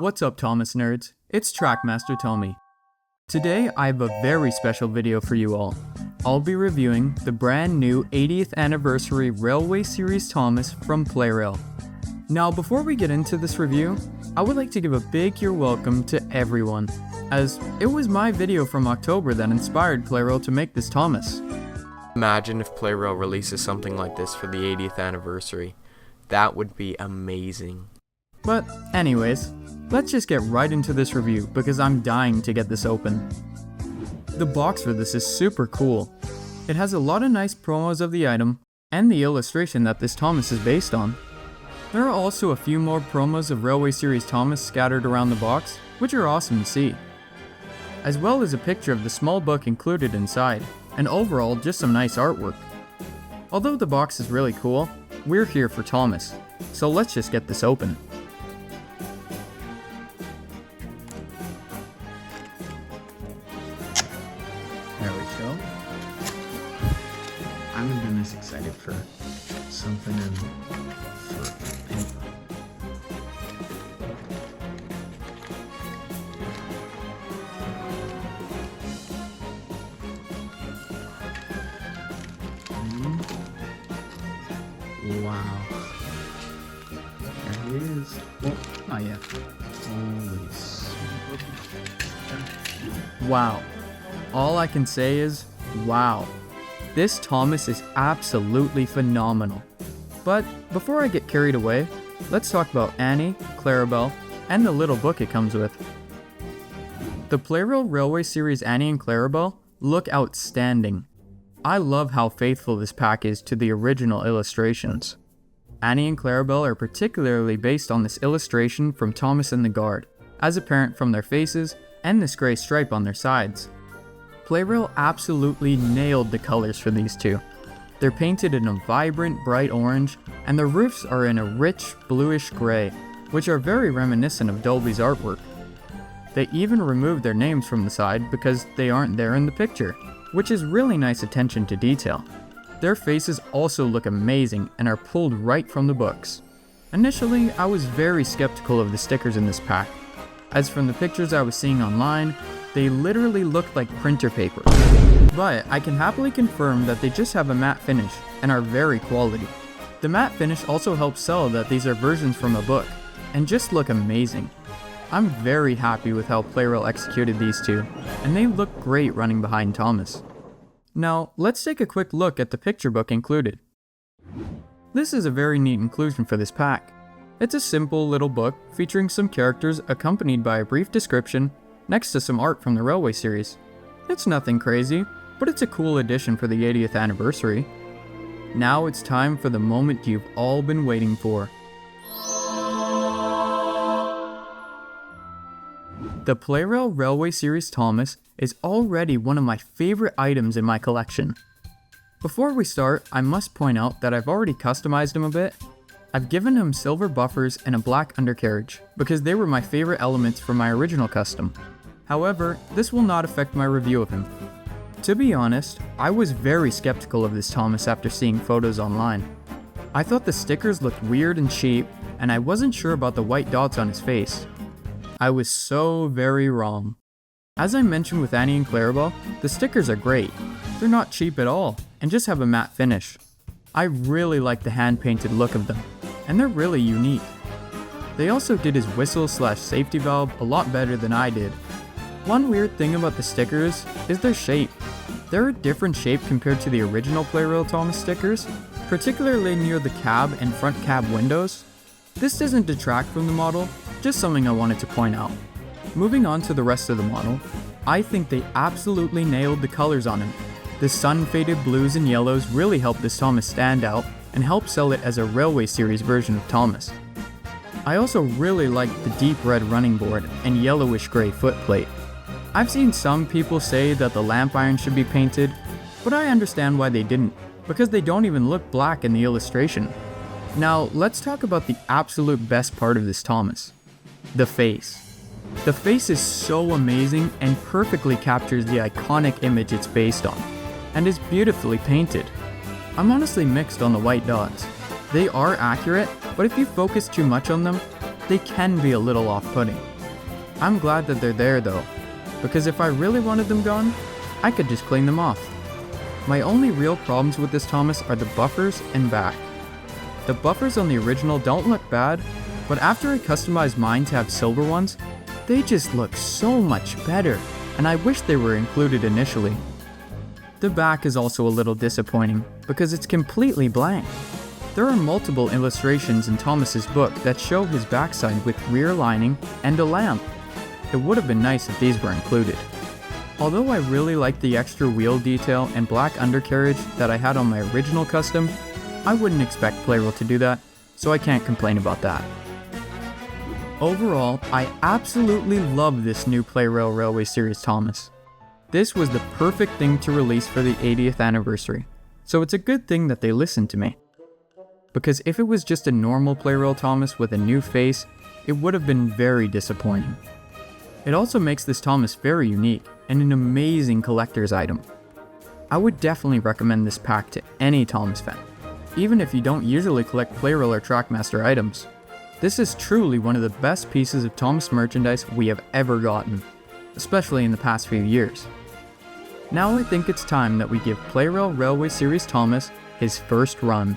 What's up, Thomas nerds? It's Trackmaster Tommy. Today I have a very special video for you all. I'll be reviewing the brand new 80th anniversary Railway Series Thomas from Plarail. Now before we get into this review, I would like to give a big you're welcome to everyone, as it was my video from October that inspired Plarail to make this Thomas. Imagine if Plarail releases something like this for the 80th anniversary. That would be amazing. But anyways, let's just get right into this review because I'm dying to get this open. The box for this is super cool. It has a lot of nice promos of the item and the illustration that this Thomas is based on. There are also a few more promos of Railway Series Thomas scattered around the box, which are awesome to see. As well as a picture of the small book included inside, and overall just some nice artwork. Although the box is really cool, we're here for Thomas, so let's just get this open. There we go. I haven't been this excited for something in forever. Wow. There he is. Oh, not yet. Holy smokes. Wow. All I can say is, wow. This Thomas is absolutely phenomenal. But before I get carried away, let's talk about Annie, Clarabelle, and the little book it comes with. The Plarail Railway Series Annie and Clarabelle look outstanding. I love how faithful this pack is to the original illustrations. Annie and Clarabelle are particularly based on this illustration from Thomas and the Guard, as apparent from their faces and this grey stripe on their sides. Plarail absolutely nailed the colors for these two. They're painted in a vibrant bright orange, and the roofs are in a rich bluish grey, which are very reminiscent of Dolby's artwork. They even removed their names from the side because they aren't there in the picture, which is really nice attention to detail. Their faces also look amazing and are pulled right from the books. Initially, I was very skeptical of the stickers in this pack, as from the pictures I was seeing online, they literally looked like printer paper. But I can happily confirm that they just have a matte finish and are very quality. The matte finish also helps sell that these are versions from a book, and just look amazing. I'm very happy with how Plarail executed these two, and they look great running behind Thomas. Now, let's take a quick look at the picture book included. This is a very neat inclusion for this pack. It's a simple little book featuring some characters accompanied by a brief description next to some art from the Railway series. It's nothing crazy, but it's a cool addition for the 80th anniversary. Now it's time for the moment you've all been waiting for. The Plarail Railway Series Thomas is already one of my favorite items in my collection. Before we start, I must point out that I've already customized him a bit. I've given him silver buffers and a black undercarriage, because they were my favorite elements from my original custom. However, this will not affect my review of him. To be honest, I was very skeptical of this Thomas after seeing photos online. I thought the stickers looked weird and cheap, and I wasn't sure about the white dots on his face. I was so very wrong. As I mentioned with Annie and Clarabelle, the stickers are great. They're not cheap at all, and just have a matte finish. I really like the hand-painted look of them, and they're really unique. They also did his whistle/safety valve a lot better than I did. One weird thing about the stickers is their shape. They're a different shape compared to the original Plarail Thomas stickers, particularly near the cab and front cab windows. This doesn't detract from the model, just something I wanted to point out. Moving on to the rest of the model, I think they absolutely nailed the colors on him. The sun-faded blues and yellows really help this Thomas stand out and help sell it as a Railway Series version of Thomas. I also really like the deep red running board and yellowish grey footplate. I've seen some people say that the lamp iron should be painted, but I understand why they didn't, because they don't even look black in the illustration. Now, let's talk about the absolute best part of this Thomas. The face. The face is so amazing and perfectly captures the iconic image it's based on, and is beautifully painted. I'm honestly mixed on the white dots. They are accurate, but if you focus too much on them, they can be a little off-putting. I'm glad that they're there though, because if I really wanted them gone, I could just clean them off. My only real problems with this Thomas are the buffers and back. The buffers on the original don't look bad, but after I customized mine to have silver ones, they just look so much better, and I wish they were included initially. The back is also a little disappointing, because it's completely blank. There are multiple illustrations in Thomas's book that show his backside with rear lining and a lamp. It would have been nice if these were included. Although I really liked the extra wheel detail and black undercarriage that I had on my original custom, I wouldn't expect Plarail to do that, so I can't complain about that. Overall, I absolutely love this new Plarail Railway Series Thomas. This was the perfect thing to release for the 80th anniversary, so it's a good thing that they listened to me. Because if it was just a normal Plarail Thomas with a new face, it would have been very disappointing. It also makes this Thomas very unique and an amazing collector's item. I would definitely recommend this pack to any Thomas fan, even if you don't usually collect Plarail or Trackmaster items. This is truly one of the best pieces of Thomas merchandise we have ever gotten, especially in the past few years. Now I think it's time that we give Plarail Railway Series Thomas his first run.